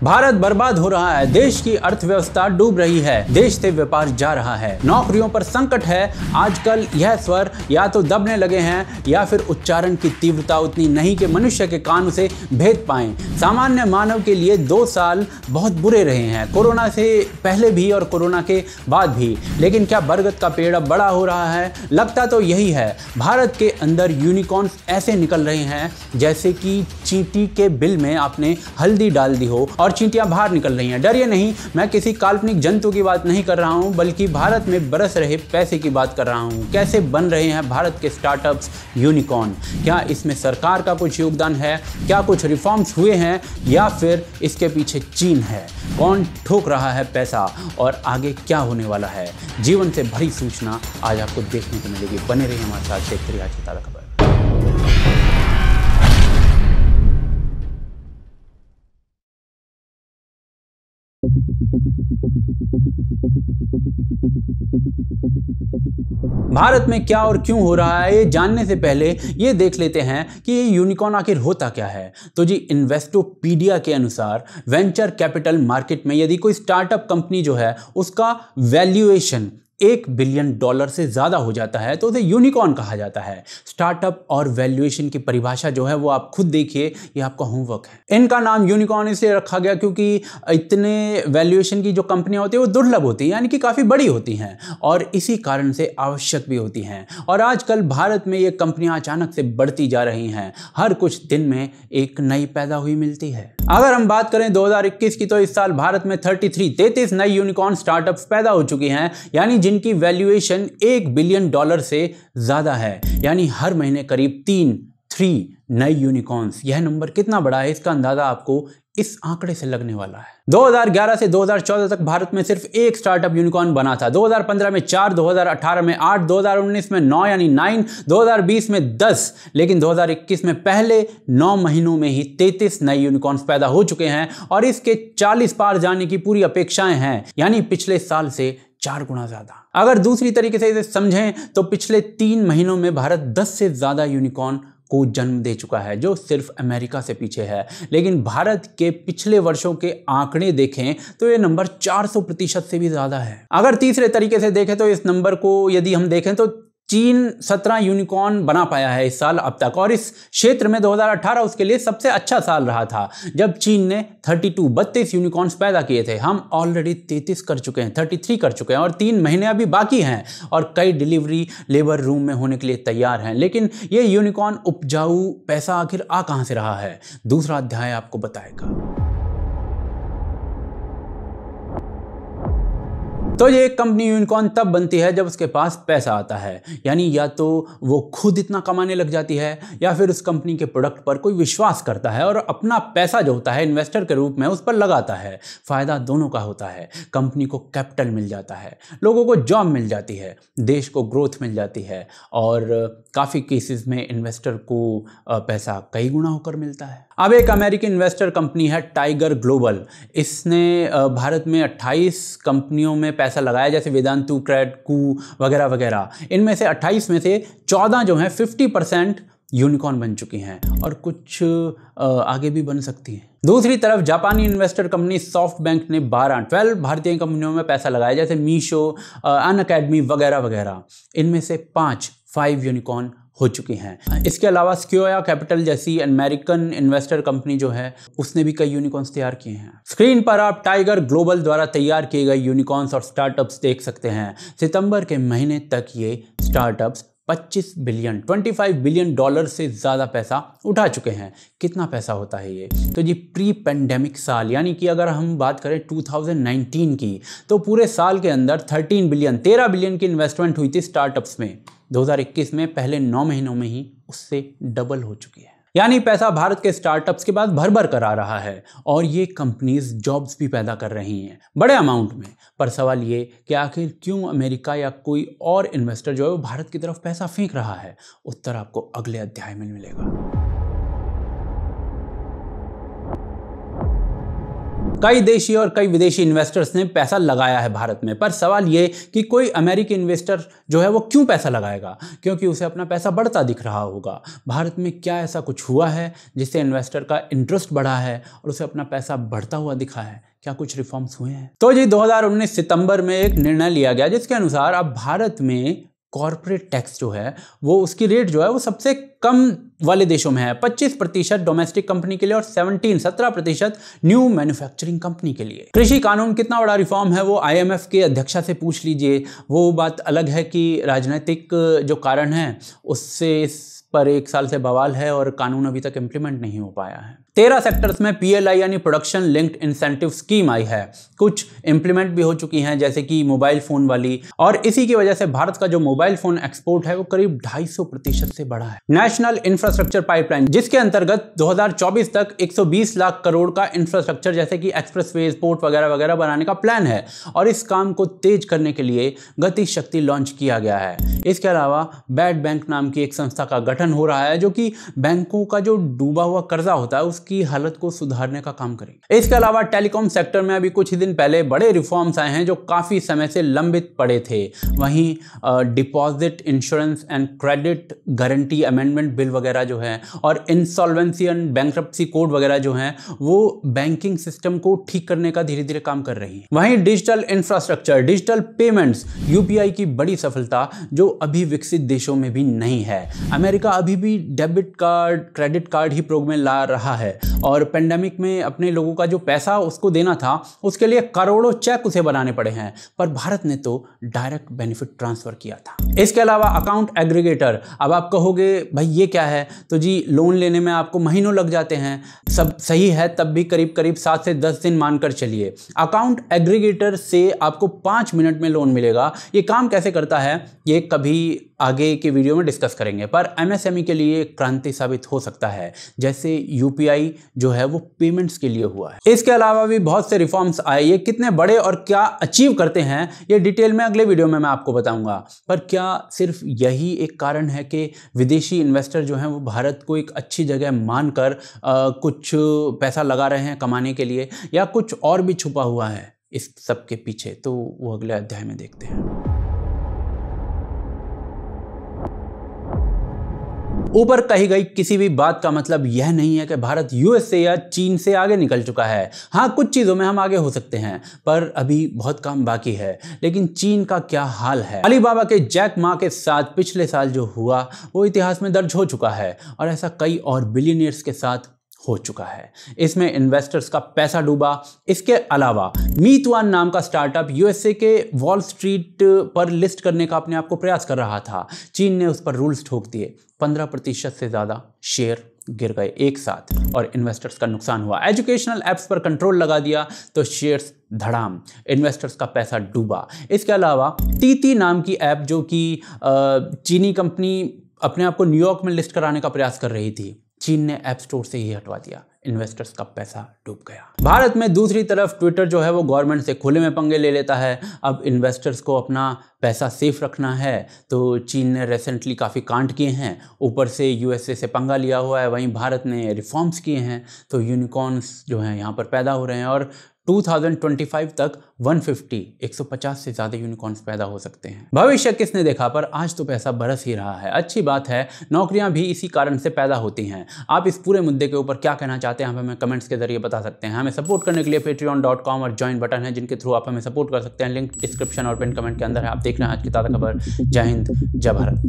भारत बर्बाद हो रहा है, देश की अर्थव्यवस्था डूब रही है, देश से व्यापार जा रहा है, नौकरियों पर संकट है। आजकल यह स्वर या तो दबने लगे हैं या फिर उच्चारण की तीव्रता उतनी नहीं कि मनुष्य के कान से भेद पाएं। सामान्य मानव के लिए 2 साल बहुत बुरे रहे हैं, कोरोना से पहले भी और कोरोना के बाद भी। लेकिन क्या बरगद का पेड़ अब बड़ा हो रहा है? लगता तो यही है। भारत के अंदर यूनिकॉर्न्स ऐसे निकल रहे हैं जैसे कि चींटी के बिल में आपने हल्दी डाल दी हो और चींटियां बाहर निकल रही हैं। डरिए नहीं, मैं किसी काल्पनिक जंतु की बात नहीं कर रहा हूं, बल्कि भारत में बरस रहे पैसे की बात कर रहा हूं। कैसे बन रहे हैं भारत के स्टार्टअप्स यूनिकॉर्न? क्या इसमें सरकार का कुछ योगदान है? क्या कुछ रिफॉर्म्स हुए हैं या फिर इसके पीछे चीन है? कौन ठोक रहा है पैसा और आगे क्या होने वाला है? जीवन से भरी सूचना आज आपको देखने को मिलेगी। बने रहिए हमारे साथ। देखते रहिए आज की ताज़ा खबर। भारत में क्या और क्यों हो रहा है, ये जानने से पहले ये देख लेते हैं कि ये यूनिकॉर्न आखिर होता क्या है। तो जी, इन्वेस्टोपीडिया के अनुसार वेंचर कैपिटल मार्केट में यदि कोई स्टार्टअप कंपनी जो है उसका वैल्यूएशन $1 बिलियन से ज्यादा हो जाता है तो उसे यूनिकॉर्न कहा जाता है। स्टार्टअप और वैल्यूएशन की परिभाषा जो है वो आप खुद देखिए, ये आपका होमवर्क है। इनका नाम यूनिकॉर्न इसलिए रखा गया क्योंकि इतने वैल्यूएशन की जो कंपनियां होती है वो दुर्लभ होती है, यानी कि काफी बड़ी होती हैं और इसी कारण से आवश्यक भी होती हैं। और आजकल भारत में ये कंपनियां अचानक से बढ़ती जा रही हैं। हर कुछ दिन में एक नई पैदा हुई मिलती है। अगर हम बात करें 2021 की, तो इस साल भारत में 33 नई यूनिकॉर्न स्टार्टअप्स पैदा हो चुकी हैं, यानी जिनकी वैल्यूएशन $1 बिलियन से ज्यादा है। यानी हर महीने करीब 3 नई यूनिकॉर्न्स। यह नंबर कितना बड़ा है इसका अंदाजा आपको इस आंकड़े से लगने वाला है। 2011 से 2014 तक भारत में सिर्फ एक स्टार्टअप यूनिकॉर्न बना था। 2015 में 4, 2018 में 8, 2019 में 9 यानी 9, 2020 में 10, लेकिन 2021 में पहले 9 महीनों में ही 33 नए यूनिकॉर्न्स पैदा हो चुके हैं और इसके 40 पार जाने की पूरी अपेक्षाएं हैं, यानी पिछले साल से 4 गुना ज्यादा। अगर दूसरी तरीके से इसे समझें तो पिछले 3 महीनों में भारत 10 से ज्यादा यूनिकॉर्न को जन्म दे चुका है, जो सिर्फ अमेरिका से पीछे है। लेकिन भारत के पिछले वर्षों के आंकड़े देखें तो ये नंबर 400% से भी ज्यादा है। अगर तीसरे तरीके से देखें तो इस नंबर को यदि हम देखें तो चीन 17 यूनिकॉर्न बना पाया है इस साल अब तक, और इस क्षेत्र में 2018 उसके लिए सबसे अच्छा साल रहा था, जब चीन ने 32 यूनिकॉर्न्स पैदा किए थे। हम ऑलरेडी 33 कर चुके हैं, 33 कर चुके हैं और 3 महीने अभी बाकी हैं और कई डिलीवरी लेबर रूम में होने के लिए तैयार हैं। लेकिन ये यूनिकॉर्न उपजाऊ पैसा आखिर आ कहां से रहा है? दूसरा अध्याय आपको बताएगा। तो ये एक कंपनी यूनिकॉर्न तब बनती है जब उसके पास पैसा आता है, यानी या तो वो खुद इतना कमाने लग जाती है या फिर उस कंपनी के प्रोडक्ट पर कोई विश्वास करता है और अपना पैसा जो होता है इन्वेस्टर के रूप में उस पर लगाता है। फायदा दोनों का होता है। कंपनी को कैपिटल मिल जाता है, लोगों को जॉब मिल जाती है, देश को ग्रोथ मिल जाती है और काफ़ी केसेस में इन्वेस्टर को पैसा कई गुना होकर मिलता है। अब एक अमेरिकी इन्वेस्टर कंपनी है टाइगर ग्लोबल। इसने भारत में 28 कंपनियों में पैसा लगाया, जैसे वेदांतु, क्रेड, कू वगैरह वगैरह। इनमें से 28 में से 14 जो हैं 50% यूनिकॉर्न बन चुकी हैं और कुछ आगे भी बन सकती हैं। दूसरी तरफ जापानी इन्वेस्टर कंपनी सॉफ्ट बैंक ने 12 भारतीय कंपनियों में पैसा लगाया, जैसे मीशो, अनअकैडमी वगैरह वगैरह। इनमें से 5 यूनिकॉर्न हो चुकी हैं। इसके अलावा स्क्योया कैपिटल जैसी अमेरिकन इन्वेस्टर कंपनी जो है उसने भी कई यूनिकॉर्न्स तैयार किए हैं। स्क्रीन पर आप टाइगर ग्लोबल द्वारा तैयार किए गए यूनिकॉर्न्स और स्टार्टअप्स देख सकते हैं। सितंबर के महीने तक ये स्टार्टअप्स $25 बिलियन से ज़्यादा पैसा उठा चुके हैं। कितना पैसा होता है ये? तो जी, प्री पेंडेमिक साल यानी कि अगर हम बात करें 2019 की, तो पूरे साल के अंदर 13 बिलियन की इन्वेस्टमेंट हुई थी स्टार्टअप्स में। 2021 में पहले 9 महीनों में ही उससे डबल हो चुकी है। यानी पैसा भारत के स्टार्टअप्स के बाद भर कर आ रहा है और ये कंपनीज जॉब्स भी पैदा कर रही हैं बड़े अमाउंट में। पर सवाल ये कि आखिर क्यों अमेरिका या कोई और इन्वेस्टर जो है वो भारत की तरफ पैसा फेंक रहा है? उत्तर आपको अगले अध्याय में मिलेगा। कई देशी और कई विदेशी इन्वेस्टर्स ने पैसा लगाया है भारत में, पर सवाल ये कि कोई अमेरिकी इन्वेस्टर जो है वो क्यों पैसा लगाएगा? क्योंकि उसे अपना पैसा बढ़ता दिख रहा होगा। भारत में क्या ऐसा कुछ हुआ है जिससे इन्वेस्टर का इंटरेस्ट बढ़ा है और उसे अपना पैसा बढ़ता हुआ दिखा है? क्या कुछ रिफॉर्म्स हुए हैं? तो जी 2019 सितंबर में एक निर्णय लिया गया जिसके अनुसार अब भारत में कॉर्पोरेट टैक्स जो है वो उसकी रेट जो है वो सबसे कम वाले देशों में है। 25% डोमेस्टिक कंपनी के लिए और 17% न्यू मैन्युफैक्चरिंग कंपनी के लिए। कृषि कानून कितना बड़ा रिफॉर्म है वो IMF के अध्यक्षा से पूछ लीजिए। वो बात अलग है कि राजनीतिक जो कारण है उससे इस पर 1 साल से बवाल है और कानून अभी तक इम्प्लीमेंट नहीं हो पाया है। 13 सेक्टर्स में PLI यानी प्रोडक्शन लिंक्ड इंसेंटिव स्कीम आई है। कुछ इंप्लीमेंट भी हो चुकी हैं जैसे कि मोबाइल फोन वाली, और इसी की वजह से भारत का जो मोबाइल फोन एक्सपोर्ट है वो करीब 250% से बढ़ा है। नेशनल इंफ्रास्ट्रक्चर पाइपलाइन जिसके अंतर्गत 2024 तक 120 लाख करोड़ का इंफ्रास्ट्रक्चर जैसे कि एक्सप्रेसवेज, पोर्ट वगैरह वगैरह बनाने का प्लान है और इस काम को तेज करने के लिए गति शक्ति लॉन्च किया गया है। इसके अलावा बैड बैंक नाम की एक संस्था का गठन हो रहा है जो कि बैंकों का जो डूबा हुआ कर्जा होता है की हालत को सुधारने का काम करेंगे। इसके अलावा टेलीकॉम सेक्टर में अभी कुछ ही दिन पहले बड़े रिफॉर्म्स आए हैं जो काफी समय से लंबित पड़े थे। वहीं deposit insurance and credit guarantee amendment bill वगैरह जो है और इंसॉल्वेंसी एंड बैंक्रप्सी कोड वगैरह जो है वो बैंकिंग सिस्टम को ठीक करने का धीरे धीरे काम कर रही है। वहीं digital infrastructure, digital payments, UPI की बड़ी सफलता जो अभी विकसित देशों में भी नहीं है। अमेरिका अभी भी डेबिट कार्ड, क्रेडिट कार्ड ही प्रयोग में ला रहा है और पेंडेमिक में अपने लोगों का जो पैसा उसको देना था उसके लिए करोड़ों चेक उसे बनाने पड़े हैं, पर भारत ने तो डायरेक्ट बेनिफिट ट्रांसफर किया था। इसके अलावा अकाउंट एग्रीगेटर, अब आप कहोगे भाई ये क्या है? तो जी लोन लेने में आपको महीनों लग जाते हैं, सब सही है, तब भी करीब करीब 7 से 10 दिन मानकर चलिए। अकाउंट एग्रीगेटर से आपको 5 मिनट में लोन मिलेगा। ये काम कैसे करता है ये कभी आगे के वीडियो में डिस्कस करेंगे, पर MSME के लिए क्रांति साबित हो सकता है जैसे UPI जो है वो पेमेंट्स के लिए हुआ है। इसके अलावा भी बहुत से रिफॉर्म्स आए, ये कितने बड़े और क्या अचीव करते हैं ये डिटेल में अगले वीडियो में मैं आपको बताऊंगा। पर क्या सिर्फ यही एक कारण है कि विदेशी इन्वेस्टर जो हैं वो भारत को एक अच्छी जगह मानकर कुछ पैसा लगा रहे हैं कमाने के लिए, या कुछ और भी छुपा हुआ है इस सब के पीछे? तो वो अगले अध्याय में देखते हैं। ऊपर कही गई किसी भी बात का मतलब यह नहीं है कि भारत USA या चीन से आगे निकल चुका है। हाँ, कुछ चीज़ों में हम आगे हो सकते हैं पर अभी बहुत काम बाकी है। लेकिन चीन का क्या हाल है? अलीबाबा के जैक मा के साथ पिछले साल जो हुआ वो इतिहास में दर्ज हो चुका है और ऐसा कई और बिलियनियर्स के साथ हो चुका है। इसमें इन्वेस्टर्स का पैसा डूबा। इसके अलावा मीतवान नाम का स्टार्टअप USA के वॉल स्ट्रीट पर लिस्ट करने का अपने आप को प्रयास कर रहा था। चीन ने उस पर रूल्स ठोक दिए। 15% से ज़्यादा शेयर गिर गए एक साथ और इन्वेस्टर्स का नुकसान हुआ। एजुकेशनल ऐप्स पर कंट्रोल लगा दिया तो शेयर्स धड़ाम, इन्वेस्टर्स का पैसा डूबा। इसके अलावा TT नाम की ऐप जो कि चीनी कंपनी अपने आप को न्यूयॉर्क में लिस्ट कराने का प्रयास कर रही थी, चीन ने ऐप स्टोर से ही हटवा दिया। इन्वेस्टर्स का पैसा डूब गया। भारत में दूसरी तरफ ट्विटर जो है वो गवर्नमेंट से खुले में पंगे ले लेता है। अब इन्वेस्टर्स को अपना पैसा सेफ रखना है तो चीन ने रिसेंटली काफ़ी कांड किए हैं, ऊपर से USA से पंगा लिया हुआ है। वहीं भारत ने रिफॉर्म्स किए हैं तो यूनिकॉर्न्स जो हैं यहाँ पर पैदा हो रहे हैं और 2025 तक 150 से ज़्यादा यूनिकॉर्न्स पैदा हो सकते हैं। भविष्य किसने देखा, पर आज तो पैसा बरस ही रहा है। अच्छी बात है, नौकरियां भी इसी कारण से पैदा होती हैं। आप इस पूरे मुद्दे के ऊपर क्या कहना चाहते हैं हमें कमेंट्स के जरिए बता सकते हैं। हमें सपोर्ट करने के लिए patreon.com और ज्वाइन बटन है जिनके थ्रू आप हमें सपोर्ट कर सकते हैं। लिंक डिस्क्रिप्शन और पिन कमेंट के अंदर है। आप देख रहे हैं आज की ताज़ा खबर। जय हिंद, जय भारत।